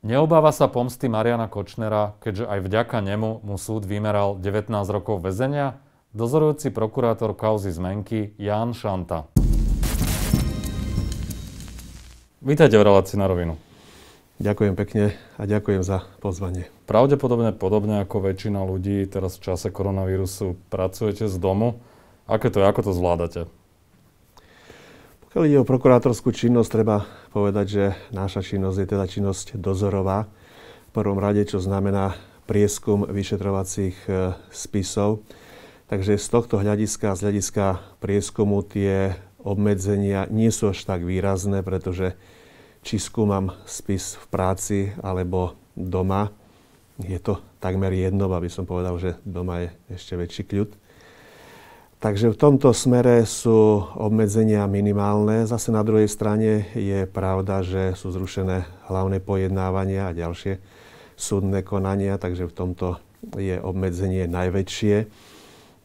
Neobáva sa pomsty Mariana Kočnera, keďže aj vďaka nemu mu súd vymeral 19 rokov väzenia? Dozorujúci prokurátor kauzy Zmenky Ján Šanta. Vítajte v relácii Na rovinu. Ďakujem pekne a ďakujem za pozvanie. Pravdepodobne podobne ako väčšina ľudí teraz v čase koronavírusu pracujete z domu. Ako to zvládate? Pokiaľ ide o prokurátorskú činnosť, treba povedať, že naša činnosť je teda činnosť dozorová. V prvom rade, čo znamená prieskum vyšetrovacích spisov. Takže z tohto hľadiska, z hľadiska prieskumu, tie obmedzenia nie sú až tak výrazné, pretože či skúmam spis v práci alebo doma, je to takmer jedno, aby som povedal, že doma je ešte väčší kľud. Takže v tomto smere sú obmedzenia minimálne. Zase na druhej strane je pravda, že sú zrušené hlavné pojednávania a ďalšie súdne konania, takže v tomto je obmedzenie najväčšie.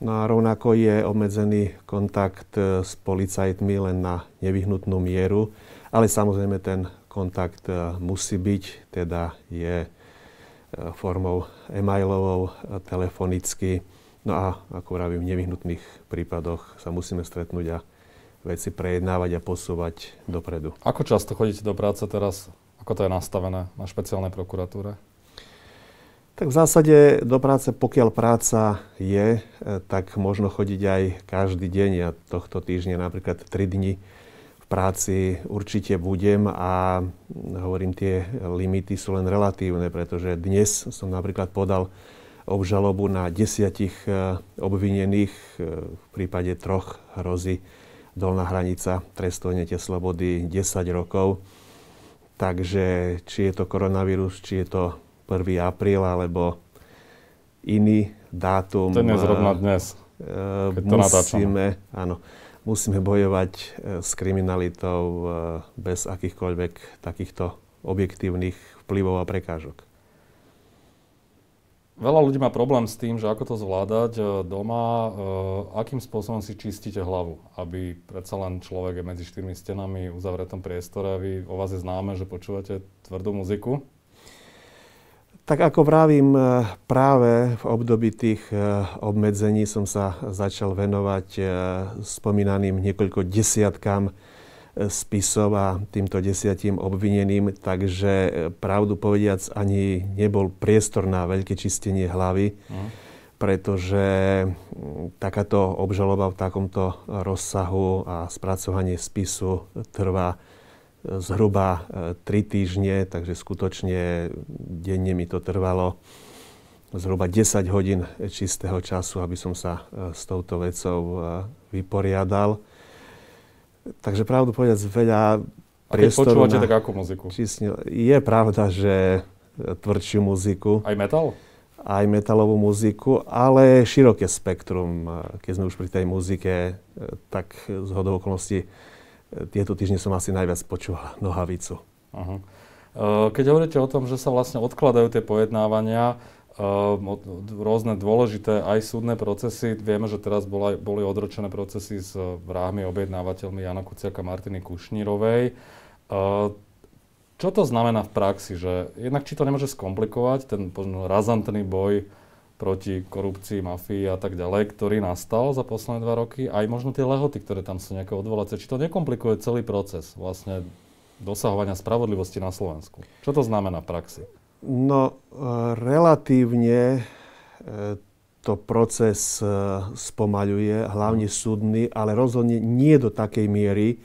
No a rovnako je obmedzený kontakt s policajtmi len na nevyhnutnú mieru, ale samozrejme ten kontakt musí byť, teda je formou e-mailovou, telefonicky. No a ako vravím, v nevyhnutných prípadoch sa musíme stretnúť a veci prejednávať a posúvať dopredu. Ako často chodíte do práce teraz? Ako to je nastavené na špeciálnej prokuratúre? Tak v zásade do práce, pokiaľ práca je, tak možno chodiť aj každý deň. Ja tohto týždňa napríklad 3 dni v práci určite budem a hovorím, tie limity sú len relatívne, pretože dnes som napríklad podal obžalobu na 10 obvinených. V prípade 3 hrozí dolná hranica trestu odňatia slobody 10 rokov. Takže či je to koronavírus, či je to 1. apríl alebo iný dátum. To nie je zrovna dnes, keď to natáčame. Musíme bojovať s kriminalitou bez akýchkoľvek takýchto objektívnych vplyvov a prekážok. Veľa ľudí má problém s tým, že ako to zvládať doma, akým spôsobom si čistíte hlavu, aby predsa len človek je medzi 4 stenami v uzavretom priestore a vy, o vás je známe, že počúvate tvrdú muziku. Tak ako vravím, práve v období tých obmedzení som sa začal venovať spomínaným niekoľko desiatkám spisov a týmto 10 obvineným, takže pravdu povediac ani nebol priestor na veľké čistenie hlavy, pretože takáto obžaloba v takomto rozsahu a spracovanie spisu trvá zhruba 3 týždne, takže skutočne denne mi to trvalo zhruba 10 hodín čistého času, aby som sa s touto vecou vyporiadal. Takže pravdu povedať, veľa priestoru. A keď počúvate, tak akú muziku? Je pravda, že tvrdšiu muziku. Aj metal? Aj metalovú muziku, ale široké spektrum. Keď sme už pri tej muzike, tak z hodou okolností tieto týždne som asi najviac počúval Nohavicu. Uh-huh. Keď hovoríte o tom, že sa vlastne odkladajú tie pojednávania, rôzne dôležité aj súdne procesy. Vieme, že teraz boli odročené procesy s vrahmi objednávateľmi Jana Kuciaka a Martiny Kušnírovej. Čo to znamená v praxi? Že jednak či to nemôže skomplikovať ten razantný boj proti korupcii, mafii a tak ďalej, ktorý nastal za posledné 2 roky, aj možno tie lehoty, ktoré tam sú nejaké odvolacie. Či to nekomplikuje celý proces vlastne dosahovania spravodlivosti na Slovensku? Čo to znamená v praxi? No, relatívne to proces spomaľuje, hlavne súdny, ale rozhodne nie do takej miery,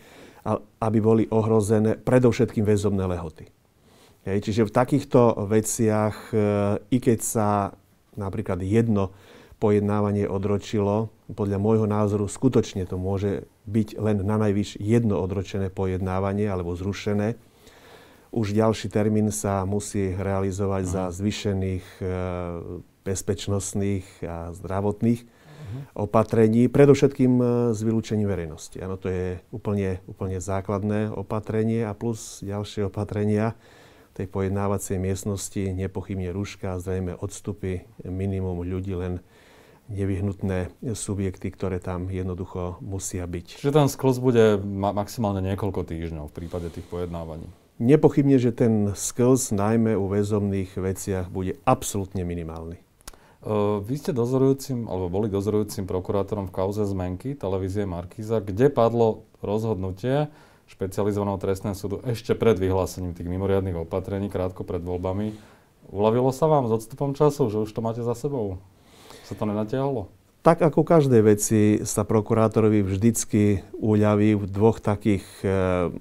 aby boli ohrozené predovšetkým väzobné lehoty. Čiže v takýchto veciach, i keď sa napríklad jedno pojednávanie odročilo, podľa môjho názoru skutočne to môže byť len na najvyššie jedno odročené pojednávanie alebo zrušené. Už ďalší termín sa musí realizovať za zvýšených bezpečnostných a zdravotných opatrení, predovšetkým s vylúčením verejnosti. Áno, to je úplne základné opatrenie a plus ďalšie opatrenia tej pojednávacej miestnosti, nepochybne rúška a zrejme odstupy, minimum ľudí, len nevyhnutné subjekty, ktoré tam jednoducho musia byť. Čiže ten sklz bude maximálne niekoľko týždňov v prípade tých pojednávaní? Nepochybne, že ten sklz najmä u väzobných veciach bude absolútne minimálny. Vy ste dozorujúcim, alebo boli dozorujúcim prokurátorom v kauze Zmenky, televízie Markíza, kde padlo rozhodnutie špecializovaného trestného súdu ešte pred vyhlásením tých mimoriadnych opatrení, krátko pred voľbami. Uľavilo sa vám s odstupom času, že už to máte za sebou? Sa to nenatiahlo? Tak ako každej veci sa prokurátorovi vždycky uľaví v dvoch takých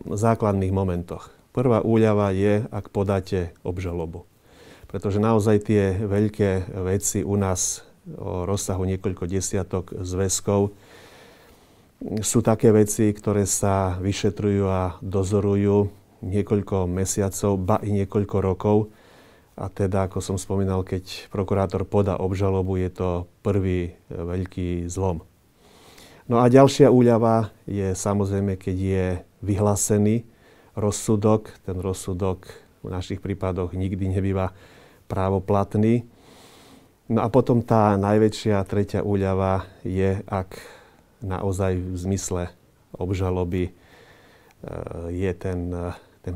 základných momentoch. Prvá úľava je, ak podáte obžalobu. Pretože naozaj tie veľké veci u nás o rozsahu niekoľko desiatok zväzkov sú také veci, ktoré sa vyšetrujú a dozorujú niekoľko mesiacov, ba i niekoľko rokov. A teda, ako som spomínal, keď prokurátor podá obžalobu, je to prvý veľký zlom. No a ďalšia úľava je samozrejme, keď je vyhlásený rozsudok. Ten rozsudok v našich prípadoch nikdy nebýva právoplatný. No a potom tá najväčšia tretia úľava je, ak naozaj v zmysle obžaloby je ten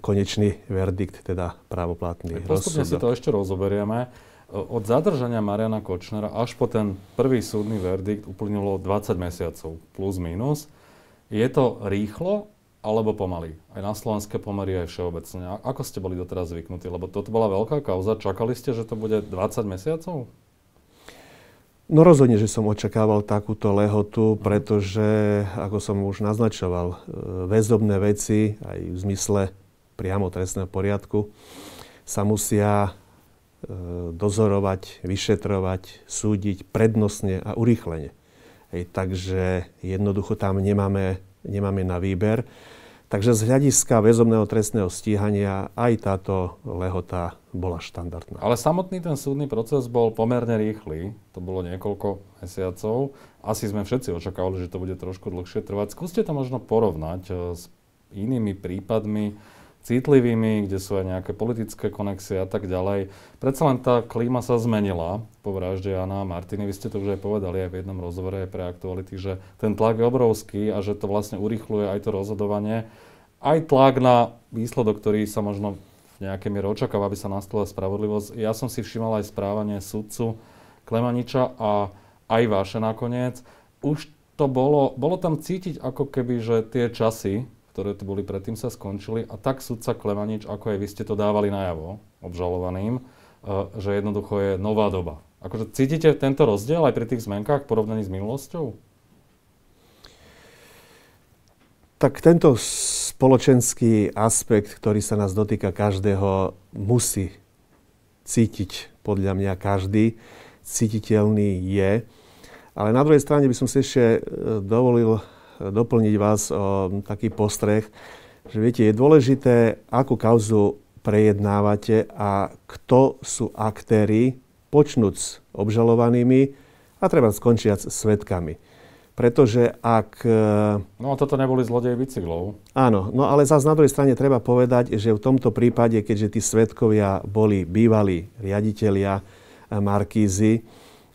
konečný verdikt, teda právoplatný rozsudok. Postupne si to ešte rozoberieme. Od zadržania Mariana Kočnera až po ten prvý súdny verdikt uplynulo 20 mesiacov, plus minus. Je to rýchlo alebo pomaly? Aj na slovenské pomery, aj všeobecne. Ako ste boli doteraz zvyknutí? Lebo toto bola veľká kauza. Čakali ste, že to bude 20 mesiacov? No rozhodne, že som očakával takúto lehotu, pretože, ako som už naznačoval, väzobné veci, aj v zmysle priamo trestného poriadku, sa musia dozorovať, vyšetrovať, súdiť prednostne a urýchlene. Takže jednoducho tam nemáme na výber. Takže z hľadiska väzobného trestného stíhania aj táto lehota bola štandardná. Ale samotný ten súdny proces bol pomerne rýchly. To bolo niekoľko mesiacov. Asi sme všetci očakávali, že to bude trošku dlhšie trvať. Skúste to možno porovnať s inými prípadmi, citlivými, kde sú aj nejaké politické konexie a tak ďalej. Predsa len tá klíma sa zmenila po vražde Jána a Martiny. Vy ste to už aj povedali aj v jednom rozhovore aj pre Aktuality, že ten tlak je obrovský a že to vlastne urýchľuje aj to rozhodovanie. Aj tlak na výsledok, ktorý sa možno v nejakej miere očakáva, aby sa nastala spravodlivosť. Ja som si všímal aj správanie sudcu Klemaniča a aj vaše nakoniec. Už to bolo tam cítiť ako keby, že tie časy, ktoré tu boli predtým, sa skončili. A tak sudca Klemanič, ako aj vy ste to dávali najavo obžalovaným, že jednoducho je nová doba. Akože cítite tento rozdiel aj pri tých zmenkách v porovnaní s minulosťou? Tak tento spoločenský aspekt, ktorý sa nás dotýka každého, musí cítiť podľa mňa každý. Cítiteľný je. Ale na druhej strane by som si ešte dovolil doplniť vás o taký postreh, že viete, je dôležité, akú kauzu prejednávate a kto sú aktéri, počnúc obžalovanými a treba skončiať s svedkami. Pretože ak... No a toto neboli zlodeji bicyklov. Áno, no ale zase na druhej strane treba povedať, že v tomto prípade, keďže tí svedkovia boli bývalí riaditelia Markízy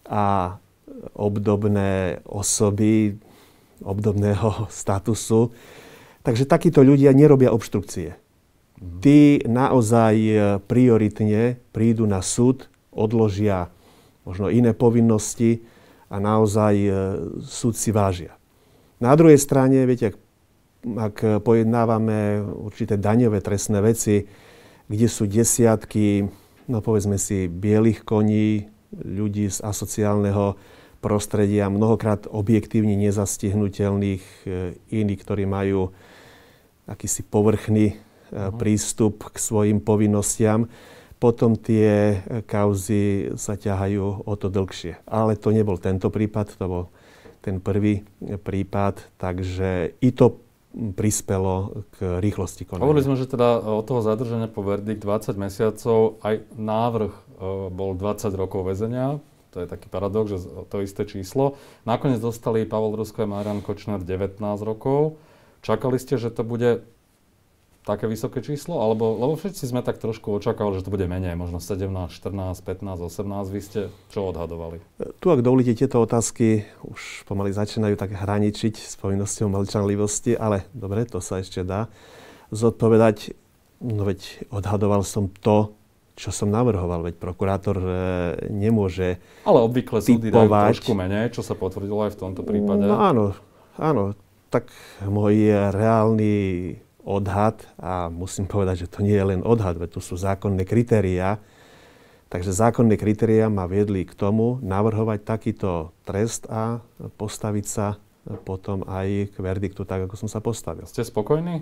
a obdobné osoby, obdobného statusu. Takže takíto ľudia nerobia obštrukcie. Tí naozaj prioritne prídu na súd, odložia možno iné povinnosti a naozaj súd si vážia. Na druhej strane, viete, ak pojednávame určité daňové trestné veci, kde sú desiatky, no povedzme si, bielých koní, ľudí z asociálneho prostredia, mnohokrát objektívne nezastihnutelných, iní, ktorí majú akýsi povrchný prístup k svojim povinnostiam. Potom tie kauzy sa ťahajú o to dlhšie. Ale to nebol tento prípad, to bol ten prvý prípad, takže i to prispelo k rýchlosti konania. Hovorili sme, že teda od toho zadržania po verdikt 20 mesiacov, aj návrh bol 20 rokov väzenia. To je taký paradox, že to isté číslo. Nakoniec dostali Pavel Drusko a Marian Kočner 19 rokov. Čakali ste, že to bude také vysoké číslo? Lebo všetci sme tak trošku očakávali, že to bude menej, možno 17, 14, 15, 18. Vy ste čo odhadovali? Tu, ak dovolíte, tieto otázky už pomaly začínajú tak hraničiť s povinnosťou mlčanlivosti, ale dobre, to sa ešte dá zodpovedať. No veď odhadoval som to, čo som navrhoval. Veď prokurátor nemôže Ale obvykle súdy dajú typovať. trošku menej, čo sa potvrdilo aj v tomto prípade. No áno. Tak môj reálny odhad, a musím povedať, že to nie je len odhad, veď tu sú zákonné kritériá. Takže zákonné kritériá ma viedli k tomu navrhovať takýto trest a postaviť sa potom aj k verdiktu tak, ako som sa postavil. Ste spokojní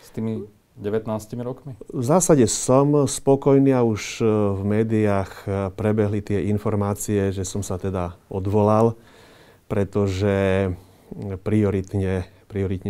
s tými 19 rokmi? V zásade som spokojný a už v médiách prebehli tie informácie, že som sa teda odvolal, pretože prioritne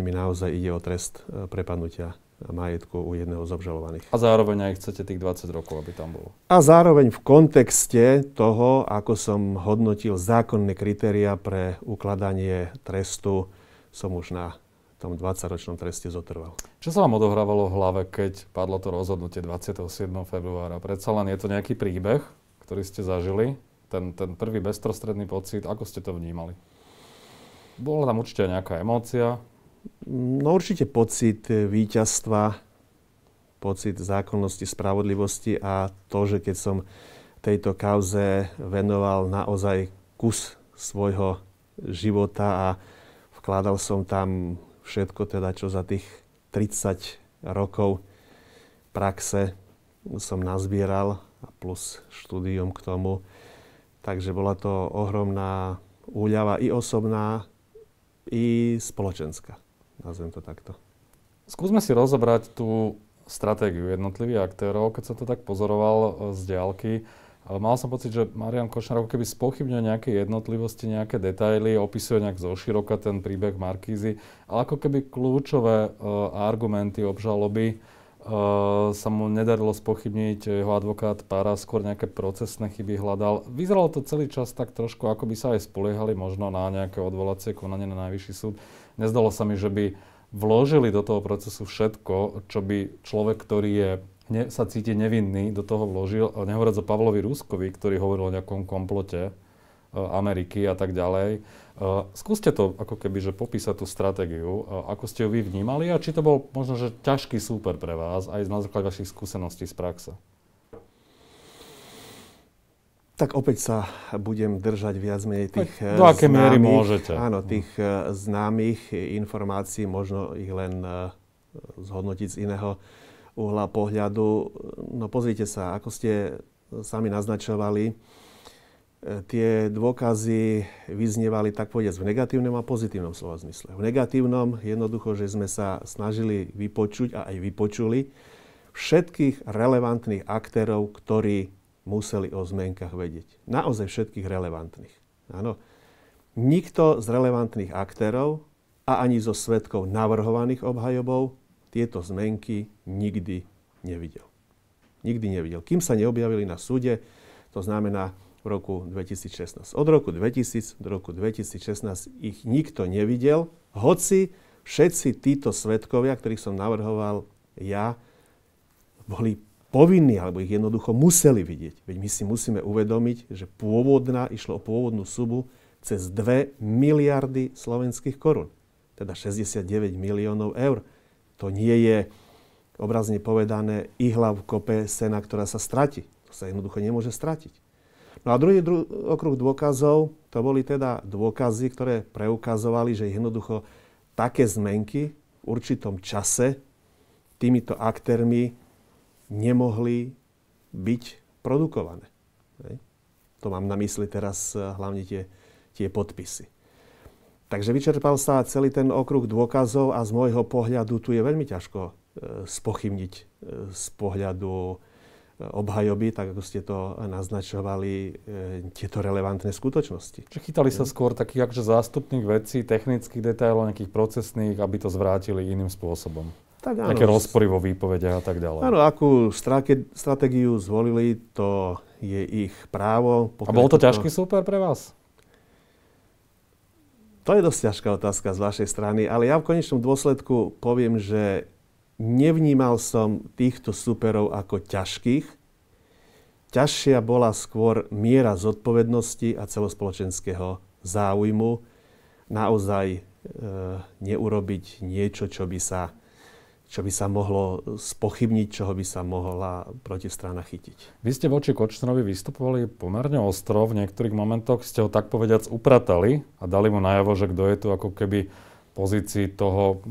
mi naozaj ide o trest prepadnutia majetku u jedného z obžalovaných. A zároveň aj chcete tých 20 rokov, aby tam bolo. A zároveň v kontexte toho, ako som hodnotil zákonné kritériá pre ukladanie trestu, som už na tom 20-ročnom treste zotrval. Čo sa vám odohrávalo v hlave, keď padlo to rozhodnutie 27. februára? Predsa len je to nejaký príbeh, ktorý ste zažili, ten prvý bezprostredný pocit, ako ste to vnímali? Bola tam určite nejaká emócia? No určite pocit víťazstva, pocit zákonnosti, spravodlivosti a to, že keď som tejto kauze venoval naozaj kus svojho života a vkladal som tam všetko, teda čo za tých 30 rokov praxe som nazbieral a plus štúdium k tomu. Takže bola to ohromná úľava i osobná, i spoločenská. Nazvem to takto. Skúsme si rozobrať tú stratégiu jednotlivých aktérov. Keď som to tak pozoroval z diaľky, mal som pocit, že Marián Kočner ako keby spochybňuje nejaké jednotlivosti, nejaké detaily, opisuje nejak zoširoka ten príbeh Markízy, ale ako keby kľúčové argumenty obžaloby sa mu nedarilo spochybniť, jeho advokát Pára skôr nejaké procesné chyby hľadal. Vyzeralo to celý čas tak trošku, ako by sa aj spoliehali možno na nejaké odvolacie konanie na Najvyšší súd. Nezdalo sa mi, že by vložili do toho procesu všetko, čo by človek, ktorý sa cíti nevinný, do toho vložil. Nehovoriac o Pavlovi Ruskovi, ktorý hovoril o nejakom komplote Ameriky a tak ďalej. Skúste to ako keby, že popísať tú stratégiu, ako ste ju vy vnímali a či to bol možno, že ťažký súper pre vás, aj na základe vašich skúseností z praxe. Tak opäť sa budem držať viac menej tých do akej miery môžete. Áno, tých známych informácií, možno ich len zhodnotiť z iného uhla pohľadu. No pozrite sa, ako ste sami naznačovali, tie dôkazy vyznievali tak povediac v negatívnom a pozitívnom slova zmysle. V negatívnom jednoducho, že sme sa snažili vypočuť a aj vypočuli všetkých relevantných aktérov, ktorí museli o zmenkách vedieť. Naozaj všetkých relevantných. Áno. Nikto z relevantných aktérov a ani zo svedkov navrhovaných obhajobou tieto zmenky nikdy nevidel. Nikdy nevidel. Kým sa neobjavili na súde, to znamená v roku 2016. Od roku 2000 do roku 2016 ich nikto nevidel, hoci všetci títo svedkovia, ktorých som navrhoval ja, boli povinní, alebo ich jednoducho museli vidieť. Veď my si musíme uvedomiť, že išlo o pôvodnú sumu cez 2 miliardy slovenských korún. Teda 69 miliónov eur. To nie je, obrazne povedané, ihla v kope sena, ktorá sa stratí. To sa jednoducho nemôže stratiť. No a druhý okruh dôkazov, to boli teda dôkazy, ktoré preukazovali, že jednoducho také zmenky v určitom čase týmito aktérmi nemohli byť produkované. To mám na mysli teraz hlavne tie podpisy. Takže vyčerpal sa celý ten okruh dôkazov a z môjho pohľadu tu je veľmi ťažko spochybniť z pohľadu obhajoby, tak ako ste to naznačovali, tieto relevantné skutočnosti. Čiže chytali sa skôr takých akože zástupných vecí, technických detailov, nejakých procesných, aby to zvrátili iným spôsobom. Tak áno. Nejaké rozpory vo výpovediach a tak ďalej. Áno, akú stratégiu zvolili, to je ich právo. A bol to ťažký súper pre vás? To je dosť ťažká otázka z vašej strany, ale ja v konečnom dôsledku poviem, že nevnímal som týchto súperov ako ťažkých. Ťažšia bola skôr miera zodpovednosti a celospoločenského záujmu naozaj neurobiť niečo, čo čo by sa mohlo spochybniť, čoho by sa mohla protistrana chytiť. Vy ste voči Kočnerovi vystupovali pomerne ostro, v niektorých momentoch ste ho tak povediac upratali a dali mu najavo, že kto je tu ako keby v pozícii toho,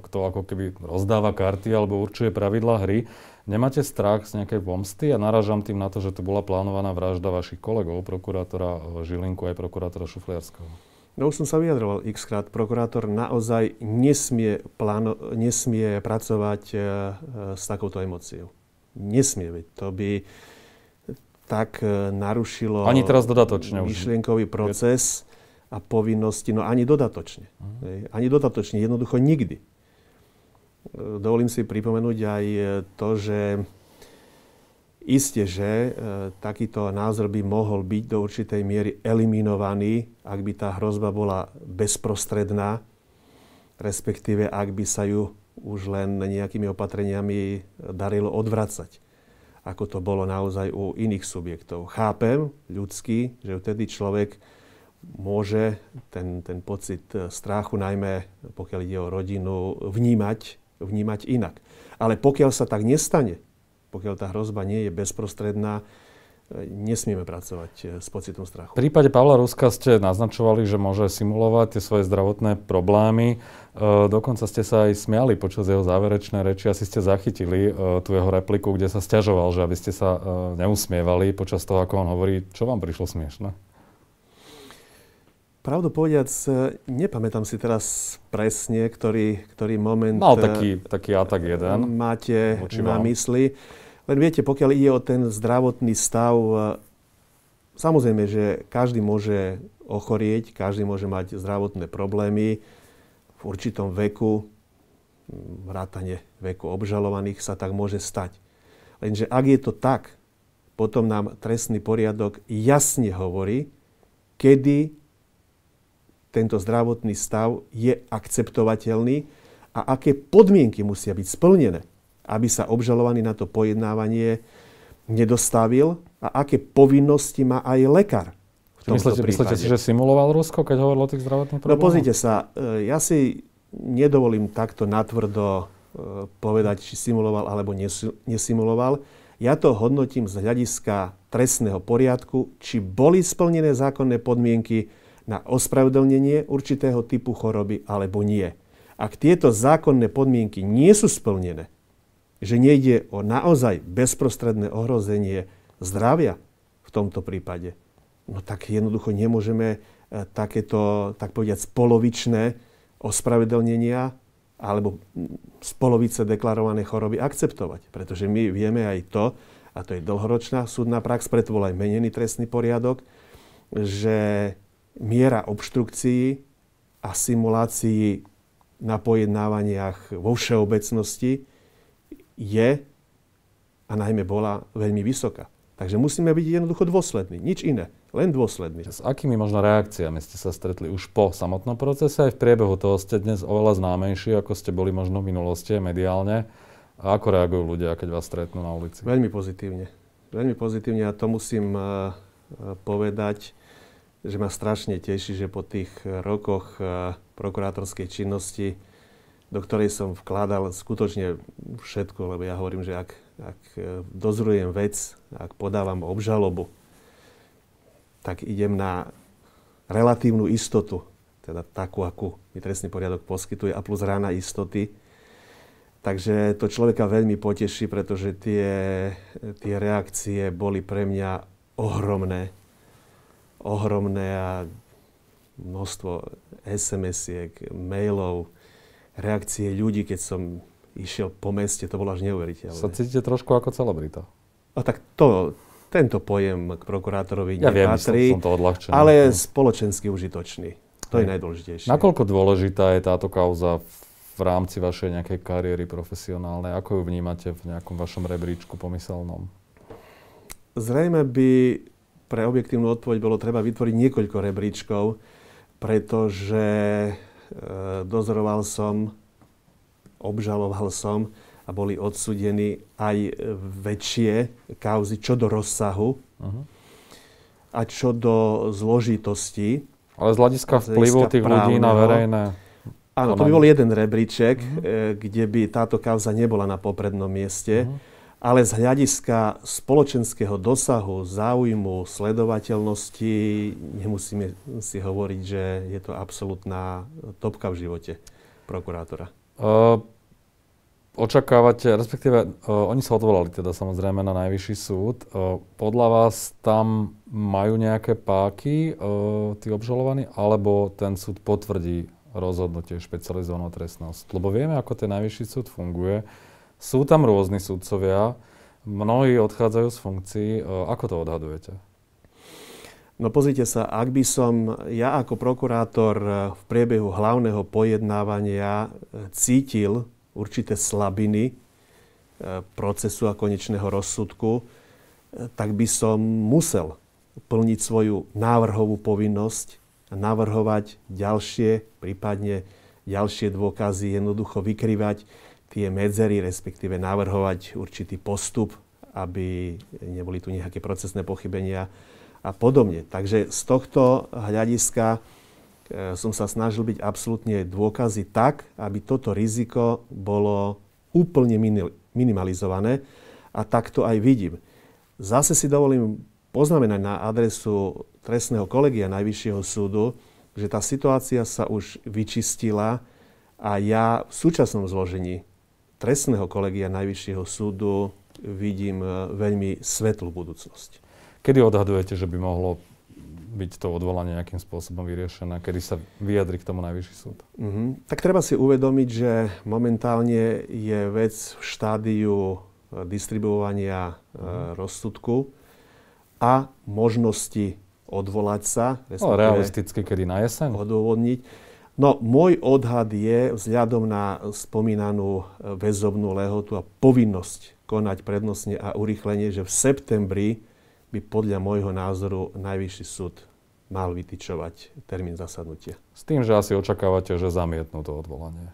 kto ako keby rozdáva karty alebo určuje pravidlá hry. Nemáte strach z nejakej pomsty? A narážam tým na to, že tu bola plánovaná vražda vašich kolegov, prokurátora Žilinku aj prokurátora Šufliarského. No už som sa vyjadroval x-krát. Prokurátor naozaj nesmie pracovať s takouto emóciou. Nesmie, veď to by tak narušilo ani teraz dodatočne myšlienkový proces a povinnosti, no ani dodatočne. Ani dodatočne, jednoducho nikdy. Dovolím si pripomenúť aj to, že isté, že takýto názor by mohol byť do určitej miery eliminovaný, ak by tá hrozba bola bezprostredná, respektíve ak by sa ju už len nejakými opatreniami darilo odvracať, ako to bolo naozaj u iných subjektov. Chápem ľudský, že vtedy človek môže ten pocit strachu, najmä pokiaľ ide o rodinu, vnímať inak. Ale pokiaľ sa tak nestane, pokiaľ tá hrozba nie je bezprostredná, nesmieme pracovať s pocitom strachu. V prípade Pavla Ruska ste naznačovali, že môže simulovať tie svoje zdravotné problémy. Dokonca ste sa aj smiali počas jeho záverečnej reči. Asi ste zachytili tú jeho repliku, kde sa sťažoval, že aby ste sa neusmievali počas toho, ako on hovorí. Čo vám prišlo smiešne? Pravdu povediac, nepamätám si teraz presne, ktorý moment mal taký atak jeden máte na mysli. Len viete, pokiaľ ide o ten zdravotný stav, samozrejme, že každý môže ochorieť, každý môže mať zdravotné problémy v určitom veku, vrátane veku obžalovaných sa tak môže stať. Lenže ak je to tak, potom nám trestný poriadok jasne hovorí, kedy tento zdravotný stav je akceptovateľný a aké podmienky musia byť splnené, aby sa obžalovaný na to pojednávanie nedostavil a aké povinnosti má aj lekár v tomto prípade. Myslíte si, že simuloval Rusko, keď hovoril o tých zdravotných problémoch? No pozrite sa, ja si nedovolím takto natvrdo povedať, či simuloval alebo nesimuloval. Ja to hodnotím z hľadiska trestného poriadku, či boli splnené zákonné podmienky na ospravedlnenie určitého typu choroby alebo nie. Ak tieto zákonné podmienky nie sú splnené, že nejde o naozaj bezprostredné ohrozenie zdravia v tomto prípade, no tak jednoducho nemôžeme takéto, tak povediac, polovičné ospravedlnenia alebo z polovice deklarované choroby akceptovať. Pretože my vieme aj to, a to je dlhoročná súdna prax, preto bol aj menený trestný poriadok, že miera obštrukcií a simulácií na pojednávaniach vo všeobecnosti je a najmä bola veľmi vysoká. Takže musíme byť jednoducho dôslední. Nič iné, len dôslední. S akými možno reakciami ste sa stretli už po samotnom procese? Aj v priebehu toho ste dnes oveľa známejší, ako ste boli možno v minulosti mediálne. A ako reagujú ľudia, keď vás stretnú na ulici? Veľmi pozitívne. Veľmi pozitívne a to musím povedať, že ma strašne teší, že po tých rokoch prokurátorskej činnosti, do ktorej som vkladal skutočne všetko, lebo ja hovorím, že ak dozorujem vec, ak podávam obžalobu, tak idem na relatívnu istotu, teda takú, akú mi trestný poriadok poskytuje, a plus rána istoty. Takže to človeka veľmi poteší, pretože tie reakcie boli pre mňa ohromné a množstvo SMS-iek, mailov, reakcie ľudí, keď som išiel po meste, to bolo až neuveriteľné. Sa cítite trošku ako celebrita? A tak tento pojem k prokurátorovi Ja nepatrí, viem, som to odľahčený. Ale spoločensky užitočný. To je najdôležitejšie. Nakoľko dôležitá je táto kauza v rámci vašej nejakej kariéry profesionálnej? Ako ju vnímate v nejakom vašom rebríčku pomyselnom? Zrejme by pre objektívnu odpoveď bolo treba vytvoriť niekoľko rebríčkov, pretože dozoroval som, obžaloval som a boli odsúdení aj väčšie kauzy čo do rozsahu a čo do zložitosti. Ale z hľadiska vplyvu tých ľudí na verejné Áno, to by bol jeden rebríček, kde by táto kauza nebola na poprednom mieste. Ale z hľadiska spoločenského dosahu, záujmu, sledovateľnosti nemusíme si hovoriť, že je to absolútna topka v živote prokurátora. Očakávate, respektíve oni sa odvolali teda samozrejme na Najvyšší súd. Podľa vás tam majú nejaké páky tí obžalovaní, alebo ten súd potvrdí rozhodnutie špecializovaného trestného súdu? Lebo vieme, ako ten Najvyšší súd funguje. Sú tam rôzni sudcovia, mnohí odchádzajú z funkcií. Ako to odhadujete? No pozrite sa, ak by som ja ako prokurátor v priebehu hlavného pojednávania cítil určité slabiny procesu a konečného rozsudku, tak by som musel plniť svoju návrhovú povinnosť a navrhovať ďalšie, prípadne ďalšie dôkazy, jednoducho vykrývať tie medzery, respektíve navrhovať určitý postup, aby neboli tu nejaké procesné pochybenia a podobne. Takže z tohto hľadiska som sa snažil byť absolútne dôkazy tak, aby toto riziko bolo úplne minimalizované a tak to aj vidím. Zase si dovolím poznamenať na adresu trestného kolegia Najvyššieho súdu, že tá situácia sa už vyčistila a ja v súčasnom zložení trestného kolegia Najvyššieho súdu vidím veľmi svetlú budúcnosť. Kedy odhadujete, že by mohlo byť to odvolanie nejakým spôsobom vyriešené? Kedy sa vyjadri k tomu Najvyšší súd? Tak treba si uvedomiť, že momentálne je vec v štádiu distribuovania rozsudku a možnosti odvolať sa. Realisticky, kedy na jeseň? Odôvodniť. No, môj odhad je vzhľadom na spomínanú väzobnú lehotu a povinnosť konať prednostne a urýchlenie, že v septembri by podľa môjho názoru Najvyšší súd mal vytyčovať termín zasadnutia. S tým, že asi očakávate, že zamietnú to odvolanie.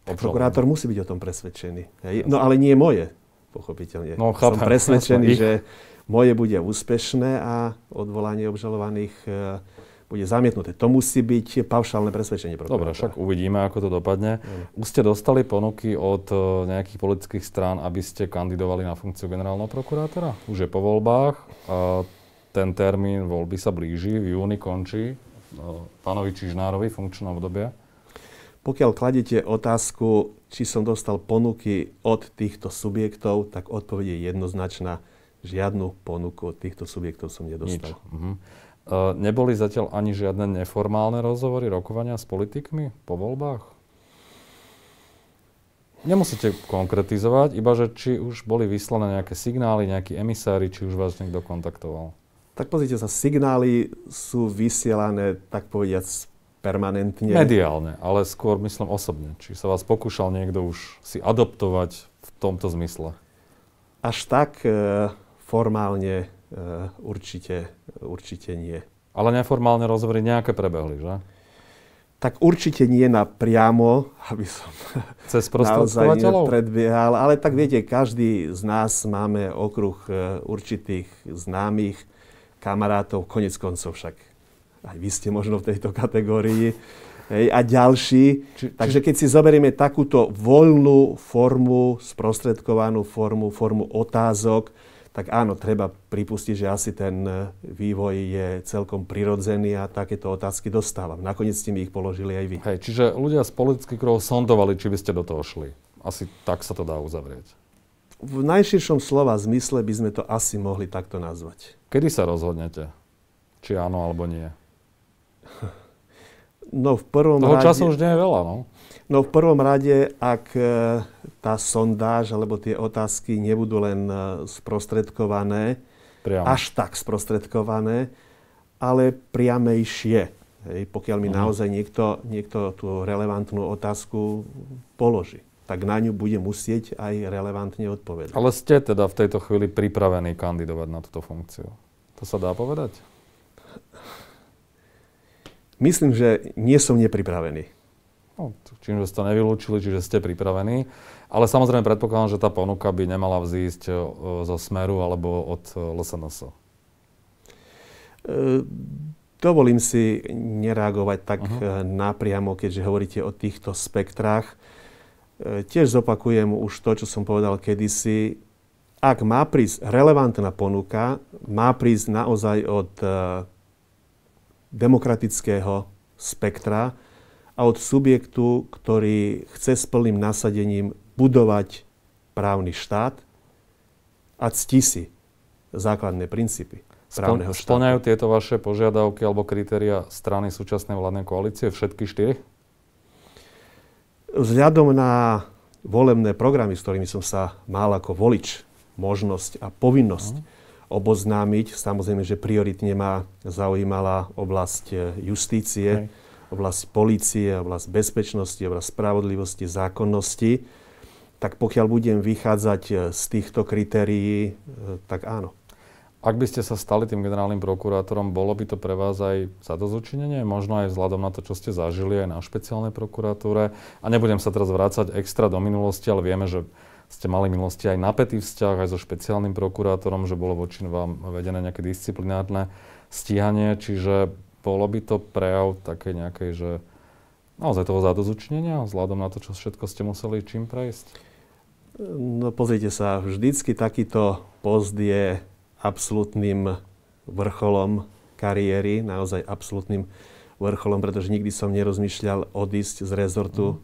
Prokurátor musí byť o tom presvedčený. No ale nie moje, pochopiteľne. No, chápem, som presvedčený, že moje bude úspešné a odvolanie obžalovaných bude zamietnuté. To musí byť paušálne presvedčenie prokurátora. Dobre, však uvidíme, ako to dopadne. Už ste dostali ponuky od nejakých politických strán, aby ste kandidovali na funkciu generálneho prokurátora? Už je po voľbách. Ten termín voľby sa blíži, v júni končí pánovi Čižnárovi funkčné obdobie. Pokiaľ kladete otázku, či som dostal ponuky od týchto subjektov, tak odpoveď je jednoznačná. Žiadnu ponuku od týchto subjektov som nedostal. Neboli zatiaľ ani žiadne neformálne rozhovory, rokovania s politikmi po voľbách? Nemusíte konkretizovať, iba že či už boli vyslané nejaké signály, nejakí emisári, či už vás niekto kontaktoval. Tak pozrite sa, signály sú vysielané, tak povediac, permanentne. Mediálne, ale skôr myslím osobne. Či sa vás pokúšal niekto už si adoptovať v tomto zmysle? Až tak formálne určite nie. Ale neformálne rozhovory nejaké prebehli, že? Tak určite nie priamo, aby som cez naozaj predbiehal. Ale tak viete, každý z nás máme okruh určitých známych kamarátov, konec koncov však aj vy ste možno v tejto kategórii. A ďalší. Takže keď si zoberieme takúto voľnú formu, sprostredkovanú formu otázok, tak áno, treba pripustiť, že asi ten vývoj je celkom prirodzený a takéto otázky dostávam. Nakoniec ste mi ich položili aj vy. Hej, čiže ľudia z politických kruhov sondovali, či by ste do toho šli. Asi tak sa to dá uzavrieť. V najširšom slova zmysle by sme to asi mohli takto nazvať. Kedy sa rozhodnete? Či áno, alebo nie? No v prvom toho rade... času už nie je veľa, no? No v prvom rade, ak tá sondáž alebo tie otázky nebudú len sprostredkované, až tak sprostredkované, ale priamejšie. Pokiaľ mi naozaj niekto tú relevantnú otázku položí, tak na ňu bude musieť aj relevantne odpovedať. Ale ste teda v tejto chvíli pripravení kandidovať na túto funkciu? To sa dá povedať? Myslím, že nie som nepripravený. No, čím že ste to nevylúčili, čiže ste pripravení. Ale samozrejme predpokladám, že tá ponuka by nemala vzísť zo Smeru alebo od LSNS. To Dovolím si nereagovať tak napriamo, keďže hovoríte o týchto spektrách. Tiež zopakujem už to, čo som povedal kedysi. Ak má prísť relevantná ponuka, má prísť naozaj od demokratického spektra a od subjektu, ktorý chce s plným nasadením budovať právny štát a ctí si základné princípy právneho štátu. Spĺňajú tieto vaše požiadavky alebo kritéria strany súčasnej vládnej koalície, všetky 4? Vzhľadom na volebné programy, s ktorými som sa mal ako volič možnosť a povinnosť oboznámiť, samozrejme, že prioritne ma zaujímala oblasť justície, oblasť polície, oblasť bezpečnosti, oblasť spravodlivosti, zákonnosti, tak pokiaľ budem vychádzať z týchto kritérií, tak áno. Ak by ste sa stali tým generálnym prokurátorom, bolo by to pre vás aj zadozučinenie? Možno aj vzhľadom na to, čo ste zažili aj na špeciálnej prokuratúre. A nebudem sa teraz vrácať extra do minulosti, ale vieme, že ste mali v minulosti aj napätý vzťah aj so špeciálnym prokurátorom, že bolo voči vám vedené nejaké disciplinárne stíhanie. Čiže bolo by to prejav takej nejakej, že naozaj toho zadozučinenia vzhľadom na to, čo všetko ste museli čím prejsť? No pozrite sa, vždycky takýto post je absolútnym vrcholom kariéry, naozaj absolútnym vrcholom, pretože nikdy som nerozmýšľal odísť z rezortu,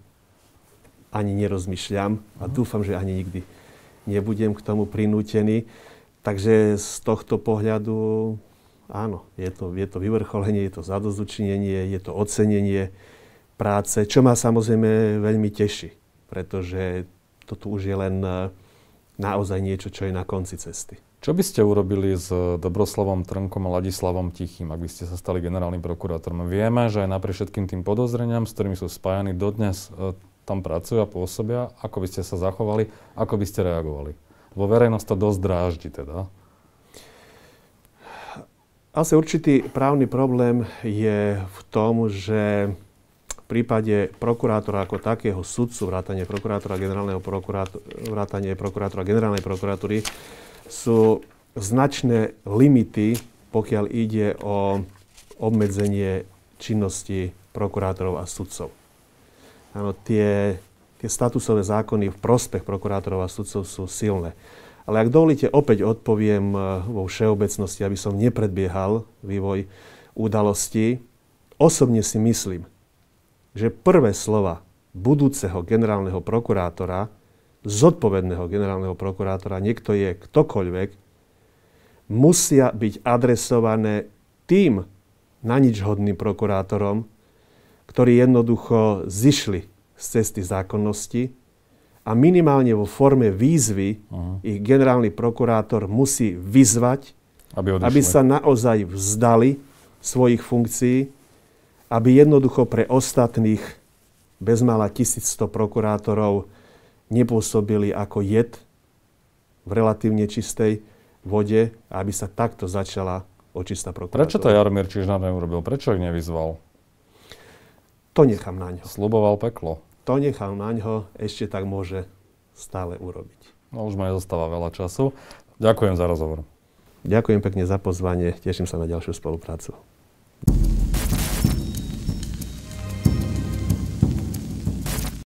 ani nerozmýšľam a dúfam, že ani nikdy nebudem k tomu prinútený. Takže z tohto pohľadu áno, je to vyvrcholenie, je to zadozučinenie, je to ocenenie práce, čo ma samozrejme veľmi teší, pretože toto už je len naozaj niečo, čo je na konci cesty. Čo by ste urobili s Dobroslavom Trnkom a Ladislavom Tichým, ak by ste sa stali generálnym prokurátorom? Vieme, že aj napriek všetkým tým podozreniam, s ktorými sú spájani dodnes, tam pracujú a pôsobia. Ako by ste sa zachovali? Ako by ste reagovali? Lebo verejnosť to dosť dráždi teda. Asi určitý právny problém je v tom, že v prípade prokurátora ako takého, sudcu, vrátane prokurátora generálnej prokuratúry, sú značné limity, pokiaľ ide o obmedzenie činnosti prokurátorov a sudcov. Áno, tie statusové zákony v prospech prokurátorov a sudcov sú silné. Ale ak dovolíte, opäť odpoviem vo všeobecnosti, aby som nepredbiehal vývoj udalostí. Osobne si myslím, že prvé slova budúceho generálneho prokurátora, zodpovedného generálneho prokurátora, niekto je ktokoľvek, musia byť adresované tým naničhodným prokurátorom, ktorí jednoducho zišli z cesty zákonnosti a minimálne vo forme výzvy ich generálny prokurátor musí vyzvať, aby sa naozaj vzdali svojich funkcií, aby jednoducho pre ostatných bezmála 1100 prokurátorov nepôsobili ako jed v relatívne čistej vode a aby sa takto začala očistá prokuratúra. Prečo to Jaromír Čižnár neurobil? Prečo ich nevyzval? To nechám na ňo. Sľuboval peklo. To nechám na ňo, ešte tak môže stále urobiť. No už ma nezostáva veľa času. Ďakujem za rozhovor. Ďakujem pekne za pozvanie, teším sa na ďalšiu spoluprácu.